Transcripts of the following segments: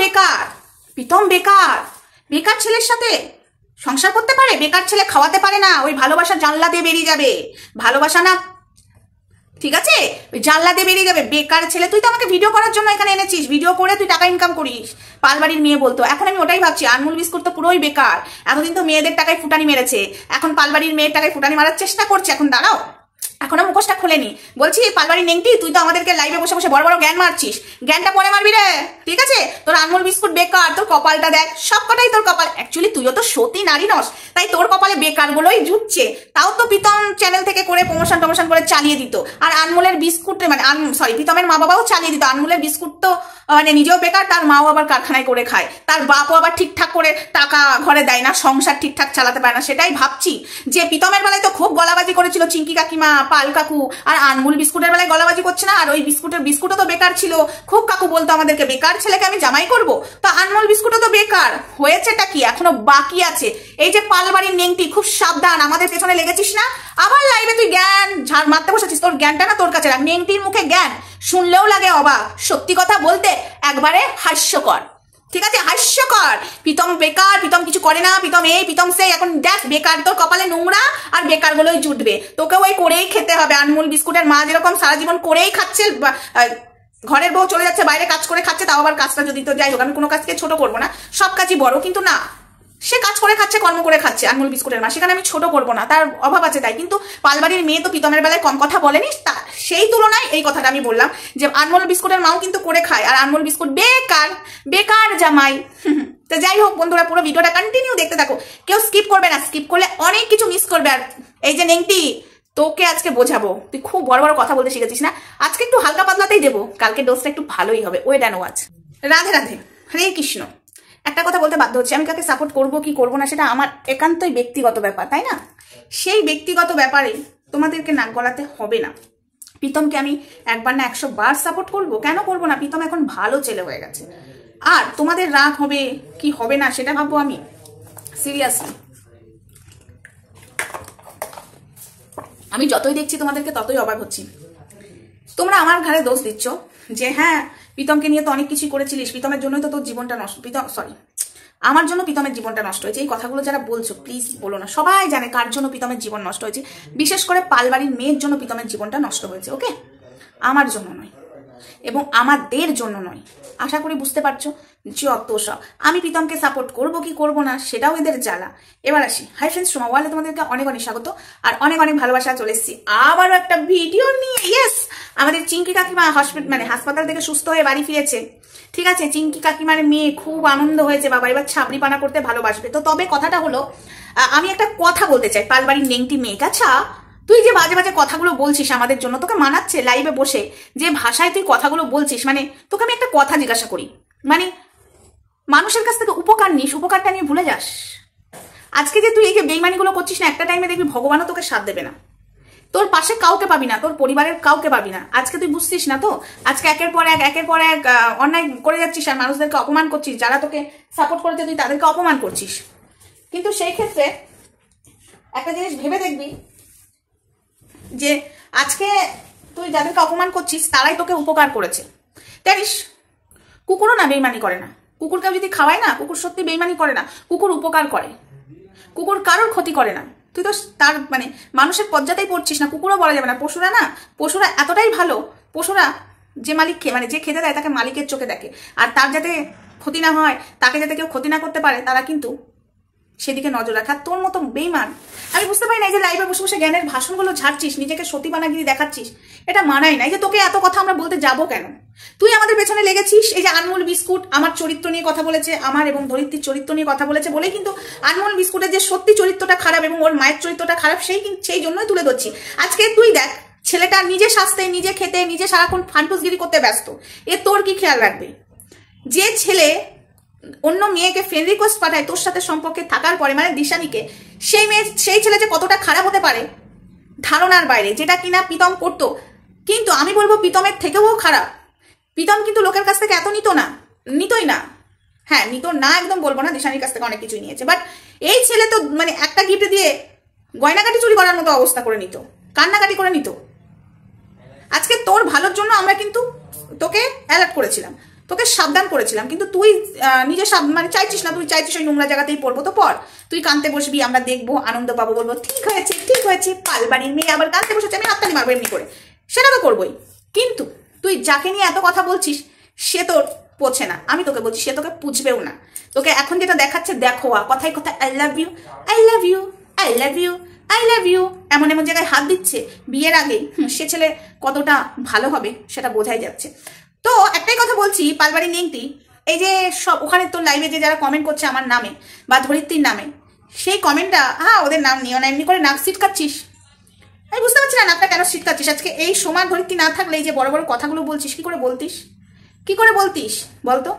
বেকার, প্রীতম বেকার। বেকার ছেলের সাথে সংসার করতে পারে? বেকার ছেলে খাওয়াতে পারে না, ওই ভালোবাসা জানলা দিয়ে বেরিয়ে যাবে। ভালোবাসা না, ঠিক আছে, ওই জানলা দিয়ে বেরিয়ে যাবে। বেকার ছেলে। তুই তো আমাকে ভিডিও করার জন্য এখানে এনেছিস, ভিডিও করে তুই টাকা ইনকাম করিস। পালবাড়ির মেয়ে বলতো, এখন আমি ওটাই ভাবছি, আনমোল বিস্কুট তো পুরোই বেকার। এতদিন তো মেয়েদের টাকায় ফুটানি মেরেছে, এখন পালবাড়ির মেয়ের টাকায় ফুটানি মারার চেষ্টা করছে। এখন দাঁড়াও, এখনো মুখোশটা খোলেনি। বলছি পালবাড়ির নেংটি, তুই তো আমাদেরকে লাইভে বসে বসে বড় বড় জ্ঞান মারছিস, জ্ঞানটা পরে মারবি রে, ঠিক আছে? তোর আনমোল বিস্কুট বেকার, তোর কপালটা দেখ, সব কটাই তোর কপাল। অ্যাকচুয়ালি তুইও তো সতী নারী নস, তাই তোর কপালে বেকার গুলোই জুটছে। তাও তো প্রীতম চ্যানেল থেকে করে প্রমোশন টমোশন করে চালিয়ে দিত, আর আনমোলের বিস্কুট মানে সরি প্রীতমের মা বাবাও চালিয়ে দিত। আনমোলের বিস্কুট তো মানে নিজেও বেকার, তার মাও আবার কারখানায় করে খায়, তার বাপও আবার ঠিকঠাক করে টাকা ঘরে দেয় না, সংসার ঠিকঠাক চালাতে পারে না। সেটাই ভাবছি যে প্রীতমের বেলায় তো খুব গলাবাজি করেছিল চিঙ্কি কাকিমা, পাল কাকু, আর আনমোল বিস্কুটের বেলায় গলাবাজি করছে না। আর ওই বিস্কুটও তো বেকার ছিল, খুব কাকু বলতো আমাদেরকে, বেকার ছেলেকে আমি জামাই করব। তো আনমোল বিস্কুটও তো বেকার। হয়েছেটা কি, এখনো বাকি আছে। এই যে পালবাড়ির নেংটি, খুব সাবধান, আমাদের পেছনে লেগেছিস না, আবার লাইভে তুই জ্ঞান ঝাড় মারতে বসেছিস। তোর জ্ঞানটা না তোর কাছে রাখ, নেংটির মুখে জ্ঞান শুনলেও লাগে অবাক, সত্যি কথা বলতে একবারে হাস্যকর, ঠিক আছে? হাস্যকর। প্রীতম বেকার, প্রীতম কিছু করে না, প্রীতম এই প্রীতম সেই, এখন দেখ বেকার, তোর কপালে নোংরা, আর বেকার গুলোই জুটবে। তোকে ওই করেই খেতে হবে। আনমোল বিস্কুটের মা যেরকম সারা জীবন করেই খাচ্ছে, ঘরের বউ চলে যাচ্ছে বাইরে কাজ করে খাচ্ছে, তাও আবার কাজটা যদি তো যাই হোক, আমি কোনো কাজকে ছোট করবো না, সব কাজই বড়, কিন্তু না, সে কাজ করে খাচ্ছে, কর্ম করে খাচ্ছে আনমোল বিস্কুটের মা, সেখানে আমি ছোট করবো না, তার অভাব আছে তাই। কিন্তু পালবাড়ির মেয়ে তো প্রীতমের বেলায় কম কথা বলেনি, সেই তুলনায় এই কথাটা আমি বললাম যে আনমোল বিস্কুটের মাও কিন্তু করে খায়, আর আনমোল বিস্কুট বেকার, বেকার জামাই। তো যাই হোক বন্ধুরা, পুরো ভিডিওটা কন্টিনিউ দেখতে থাকো, কেউ স্কিপ করবে না, স্কিপ করলে অনেক কিছু মিস করবে। আর এই যে নেংটি, তোকে আজকে বোঝাবো, তুই খুব বড় বড় কথা বলতে শিখেছিস না, আজকে একটু হালকা পাতলাতেই দেবো, কালকে ডোজটা একটু ভালোই হবে। Wait and watch. Radhe Radhe, Hare Krishna. একটা কথা বলতে বাধ্য হচ্ছে, আমি কাকে সাপোর্ট করবো কি করবো না সেটা আমার একান্তই ব্যক্তিগত ব্যাপার, তাই না? সেই ব্যক্তিগত ব্যাপারে তোমাদেরকে নাক গলাতে হবে না। প্রীতমকে আমি একবার না 100 বার সাপোর্ট করবো, কেন করবো না? প্রীতম এখন ভালো ছেলে হয়ে গেছে। আর তোমাদের রাগ হবে কি হবে না সেটা ভাববো আমি, সিরিয়াসলি। আমি যতই দেখছি তোমাদেরকে ততই অবাক হচ্ছি। তোমরা আমার ঘাড়ে দোষ দিচ্ছ যে হ্যাঁ প্রীতমকে নিয়ে তো অনেক কিছু করেছিলিস, প্রীতমের জন্যই তো তোর জীবনটা নষ্ট, আমার জন্য প্রীতমের জীবনটা নষ্ট হয়েছে। এই কথাগুলো যারা বলছো প্লিজ বলো না, সবাই জানে কার জন্য প্রীতমের জীবন নষ্ট হয়েছে, বিশেষ করে পালবাড়ির মেয়ের জন্য প্রীতমের জীবনটা নষ্ট হয়েছে, ওকে? আমার জন্য নয়, এবং আমাদের জন্য নয়। আশা করি বুঝতে পারছো। যত সব আমি প্রীতমকে সাপোর্ট করবো কি করবো না সেটাও এদের জ্বালা। এবার আসি, হাই ফ্রেন্ডস, সোমা ওয়ালে তোমাদেরকে অনেক অনেক স্বাগত, আর অনেক অনেক ভালোবাসা। চলে এসেছি আবারও একটা ভিডিও নিয়ে। ইয়েস, আমাদের চিঙ্কি কাকিমা হাসপাতাল থেকে সুস্থ হয়ে বাড়ি ফিরেছে, ঠিক আছে? চিঙ্কি কাকিমার মেয়ে খুব আনন্দ হয়েছে, বাবা এবার ছাবড়ি পানা করতে ভালোবাসবে। তো তবে কথাটা হলো, আমি একটা কথা বলতে চাই পালবাড়ির নেংটি মেয়ে। আচ্ছা, তুই যে বাজে বাজে কথাগুলো বলছিস আমাদের জন্য, তোকে মানাচ্ছে লাইভে বসে যে ভাষায় তুই কথাগুলো বলছিস? মানে তোকে আমি একটা কথা জিজ্ঞাসা করি, মানে মানুষের কাছ থেকে উপকার নিস, উপকারটা নিয়ে ভুলে যাস। আজকে যে তুই এই যে বেইমানিগুলো করছিস না, একটা টাইমে দেখবি ভগবানও তোকে সাথ দেবে না, তোর পাশে কাউকে পাবি না, তোর পরিবারের কাউকে পাবি না। আজকে তুই বুঝছিস না তো, আজকে একের পর এক অন্যায় করে যাচ্ছিস, আর মানুষদেরকে অপমান করছিস, যারা তোকে সাপোর্ট করেছে তুই তাদেরকে অপমান করছিস। কিন্তু সেই ক্ষেত্রে একটা জিনিস ভেবে দেখবি যে আজকে তুই যাদেরকে অপমান করছিস তারাই তোকে উপকার করেছে। জানিস, কুকুরও না বেইমানি করে না, কুকুরকে যদি খাওয়ায় না, কুকুর সত্যি বেইমানি করে না, কুকুর উপকার করে, কুকুর কারোর ক্ষতি করে না। তুই তো তার মানে মানুষের পর্যাতেই পড়ছিস না, কুকুরও বলা যাবে না। পশুরা এতটাই ভালো, পশুরা যে মালিককে মানে যে খেতে দেয় তাকে মালিকের চোখে দেখে, আর তার যাতে ক্ষতি না হয়, তাকে যাতে কেউ ক্ষতি না করতে পারে, তারা কিন্তু সেদিকে নজর রাখা। তোর মতো বেইমান আমি বুঝতে পারি না, এই যে লাইভে বসে বসে জ্ঞানের ভাষণগুলো ঝাড়ছিস, নিজেকে সতীবানাগিরি দেখাচ্ছিস, এটা মানাই না। এই যে তোকে এত কথা আমরা বলতে যাবো কেন? তুই আমাদের পেছনে লেগেছিস। এই যে আনমোল বিস্কুট আমার চরিত্র নিয়ে কথা বলেছে, আমার এবং ধরিত্রীর চরিত্র নিয়ে কথা বলেছে বলেই কিন্তু আনমোল বিস্কুটের যে সত্যি চরিত্রটা খারাপ এবং ওর মায়ের চরিত্রটা খারাপ, সেই জন্যই তুলে ধরছি। আজকে তুই দেখ, ছেলেটা নিজে সাজতে, নিজে খেতে, নিজে সারাক্ষণ ফানফুসগিরি করতে ব্যস্ত, এ তোর কি খেয়াল রাখবে? যে ছেলে অন্য মেয়েকে ফ্রেন্ড রিকোয়েস্ট পাঠায় তোর সাথে সম্পর্কে থাকার পরে, মানে দিশানিকে, সেই ছেলে যে কতটা খারাপ হতে পারে ধারণার বাইরে, যেটা কিনা প্রীতম করতো। কিন্তু আমি বলবো প্রীতমের থেকেও খারাপ। প্রীতম কিন্তু লোকের কাছ থেকে এত নিতই না, হ্যাঁ নিত না, একদম বলবো না, দিশানির কাছ থেকে অনেক কিছুই নিয়েছে, বাট এই ছেলে তো মানে একটা গিফট দিয়ে গয়নাকাটি চুরি করার মতো অবস্থা করে নিত, কান্নাকাটি করে নিত। আজকে তোর ভালোর জন্য আমরা কিন্তু তোকে অ্যালার্ট করেছিলাম, তোকে সাবধান করেছিলাম, কিন্তু তুই নিজে মানে চাইছিস না, তুই চাইছিস ওই নোংরা জায়গাতেই পড়বো, তো পর তুই কানতে বসবি, আমরা দেখবো, আনন্দ পাবো, বলবো ঠিক হয়েছে, পালবাড়ির মেয়ে আবার কানতে বসেছে, আমি হাততালি মারবো এমনি করে, সেটা তো করবোই। কিন্তু তুই যাকে নিয়ে এত কথা বলছিস সে তোর পোছে না, আমি তোকে বলছি সে তোকে পুছবেও না। তোকে এখন যেটা দেখাচ্ছে দেখো, কথায় কথায় I love you, I love you, I love you, I love you এমন এমন জায়গায় হাত দিচ্ছে বিয়ের আগে, সে ছেলে কতটা ভালো হবে সেটা বোঝাই যাচ্ছে। তো একটাই কথা বলছি, পালবাড়ি নেংটি, এই যে সব ওখানে তোর লাইভে যে যারা কমেন্ট করছে আমার নামে বা ধরিত্রীর নামে, সেই কমেন্টটা ওদের নাম নিও না, এমনি করে নাক সিটকাচ্ছিস। আমি বুঝতে পারছি না নাকটা কেন সিটকাচ্ছিস আজকে। এই সময় ধরিত্রী না থাকলে এই যে বড় বড় কথাগুলো বলছিস, কি করে বলতিস বলতো?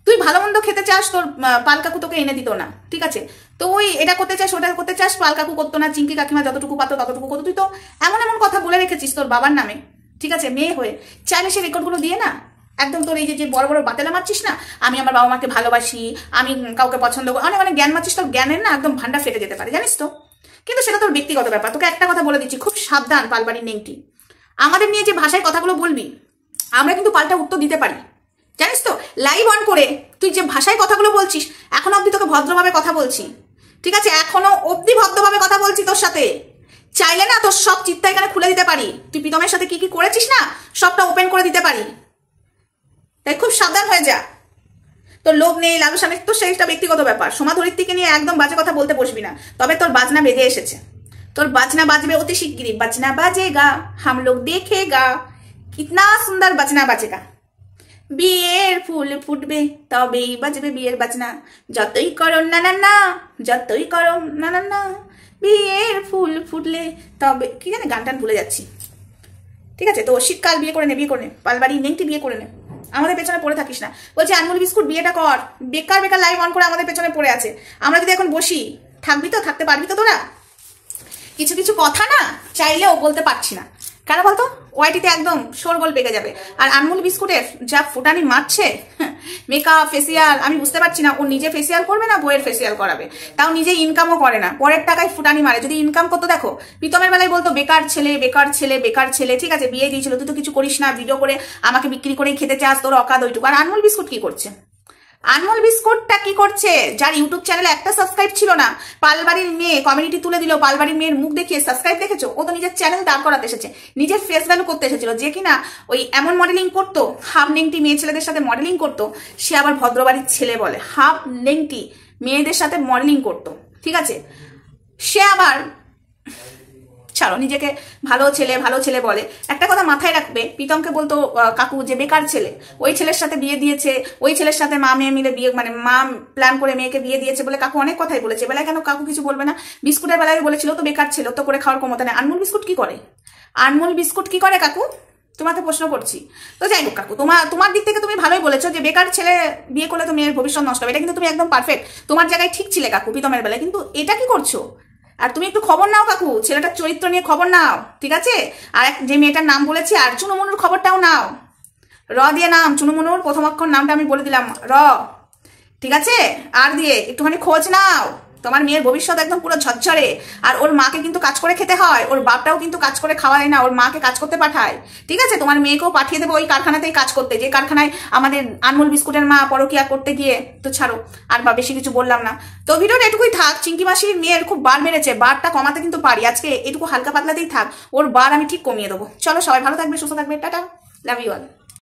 তুই ভালো মন্দ খেতে চাস, তোর পাল কাকু তোকে এনে দিত না, ঠিক আছে, তো ওই এটা করতে চাস ওটা করতে চাস, পাল কাকু করতো না, চিঙ্কি কাকিমা যতটুকু পাতো ততটুকু করতো, তুই তো এমন এমন কথা বলে রেখেছিস তোর বাবার নামে, ঠিক আছে, মেয়ে হয়ে চাইলে সে রেকর্ডগুলো দিয়ে না একদম তোর এই যে বড় বড় বাতেলা মারছিস না, আমি আমার বাবা মাকে ভালোবাসি, আমি কাউকে পছন্দ করি, অনেক অনেক জ্ঞান মারছিস, তোর জ্ঞানের না একদম ভান্ডার ফেটে যেতে পারে, জানিস তো। কিন্তু সেটা তোর ব্যক্তিগত ব্যাপার। তোকে একটা কথা বলে দিচ্ছি, খুব সাবধান পালবাড়ির নেংটি, আমাদের নিয়ে যে ভাষায় কথাগুলো বলবি আমরা কিন্তু পাল্টা উত্তর দিতে পারি, জানিস তো। লাইভ অন করে তুই যে ভাষায় কথাগুলো বলছিস, এখনো অব্দি তোকে ভদ্রভাবে কথা বলছি, ঠিক আছে, এখনো অব্দি ভদ্রভাবে কথা বলছি তোর সাথে, চাইলে না তোর সব চিত্তা এখানে খুলে দিতে পারি, তুই প্রীতমের সাথে কি কি করেছিস না সবটা ওপেন করে দিতে পারি, তাই খুব সাবধান হয়ে যা। তোর লোভ নেই লালসা নেই, তো সেইটা ব্যক্তিগত ব্যাপার। সোমা ধরিত্রীকে নিয়ে একদম বাজে কথা বলতে বসবি না, তবে তোর বাজনা বেজে এসেছে, তোর বাজনা বাজবে অতি শিগগিরই, বাজনা বাজেগা হাম লোগ দেখেগা, কিতনা সুন্দর বাজনা বাজেগা, বিয়ের ফুল ফুটবে তবেই বাজবে বিয়ের বাজনা, যতই করো না না না, যতই করো না না না, বিয়ের ফুল ফুটলে তবে, কি জানে গান টান ভুলে যাচ্ছি, ঠিক আছে। তো শীতকাল বিয়ে করে নে, পালবাড়ি নেংটি বিয়ে করে নে, আমাদের পেছনে পড়ে থাকিস না। বলছে আনমুল বিস্কুট বিয়েটা কর, বেকার লাইভ অন করে আমাদের পেছনে পড়ে আছে। আমরা যদি এখন বসি, থাকতে পারবি তো তোরা? কিছু কিছু কথা না চাইলেও বলতে পারছি না, কেন বলতো? ওয়াইটিতে একদম শোরগোল পেকে যাবে। আর আনমুল বিস্কুটের যা ফুটানি মারছে, মেকআপ ফেসিয়াল, আমি বুঝতে পারছি না ও নিজে ফেসিয়াল করবে না বইয়ের ফেসিয়াল করাবে, তাও নিজে ইনকামও করে না, পরের টাকায় ফুটানি মারে। যদি ইনকাম করতো দেখো, প্রীতমের বেলায় বলতো বেকার ছেলে, ঠিক আছে, বিয়ে দিয়েছিল, তুই তো কিছু করিস না, ভিডিও করে আমাকে বিক্রি করেই খেতে চাস, তোর অকাদ ওইটুকু। আর আনমুল বিস্কুট কি করছে? আনমোল বিস্কুটটা কি করছে? যার ইউটিউব চ্যানেলে একটা সাবস্ক্রাইব ছিল না, পালবাড়ির মেয়ে কমিউনিটি তুলে দিল, পালবাড়ির মেয়ের মুখ দেখিয়ে সাবস্ক্রাইব দেখেছো? ও তো নিজের চ্যানেল দাঁড় করাতে এসেছে, নিজের ফেস ভ্যালু করতে এসেছিল। যে কিনা ওই এমন মডেলিং করতো, হাফ নেংটি মেয়ে ছেলেদের সাথে মডেলিং করতো, সে আবার ভদ্রবাড়ির ছেলে বলে, হাফ নেংটি মেয়েদের সাথে মডেলিং করতো, ঠিক আছে, সে আবার ছাড়ো, নিজেকে ভালো ছেলে বলে। একটা কথা মাথায় রাখবে, প্রীতমকে বলতো কাকু যে বেকার ছেলে, ওই ছেলের সাথে বিয়ে দিয়েছে, ওই ছেলের সাথে মা মেয়ে মিলে বিয়ে, মানে মা প্ল্যান করে মেয়েকে বিয়ে দিয়েছে বলে কাকু অনেক কথাই বলেছে। বেলায় কেন কাকু কিছু বলবে না? বিস্কুটের বেলায় বলেছিল তো বেকার ছিল, তো করে খাওয়ার ক্ষমতা নেই। আনমোল বিস্কুট কি করে কাকু? তোমাকে প্রশ্ন করছি। তো যাই হোক কাকু, তোমার দিক থেকে তুমি ভালোই বলেছো যে বেকার ছেলে বিয়ে করলে তো মেয়ের ভবিষ্যৎ নষ্ট হবে, এটা কিন্তু তুমি একদম পারফেক্ট, তোমার জায়গায় ঠিক ছিলে কাকু প্রীতমের বেলায়। কিন্তু এটা কি করছো? আর তুমি একটু খবর নাও কাকু, ছেলেটার চরিত্র নিয়ে খবর নাও, ঠিক আছে। আর যে মেয়েটার নাম বলেছি আর চুনুমুনুর খবরটাও নাও, র দিয়ে নাম, চুনুমুনুর প্রথম অক্ষর নামটা আমি বলে দিলাম র, ঠিক আছে। আর দিয়ে একটুখানি খোঁজ নাও, তোমার মেয়ের ভবিষ্যৎ একদম পুরো ঝরঝরে। আর ওর মাকে কিন্তু কাজ করে খেতে হয়, ওর বাপটাও কিন্তু কাজ করে খাওয়ায় না, ওর মাকে কাজ করতে পাঠায়, ঠিক আছে। তোমার মেয়েকেও পাঠিয়ে দেবো ওই কারখানাতেই কাজ করতে, যে কারখানায় আমাদের আনমোল বিস্কুটের মা পরকিয়া করতে গিয়ে। তো ছাড়ো, আর বা বেশি কিছু বললাম না, তো ভিডিওটা এটুকুই থাক। চিঙ্কি মাসির মেয়ের খুব বার মেরেছে, বারটা কমাতে কিন্তু পারি, আজকে এটুকু হালকা পাতলাতেই থাক, ওর বার আমি ঠিক কমিয়ে দেবো। চলো সবাই ভালো থাকবে, সুস্থ থাকবে, টাটা, লাভ ইউ অল।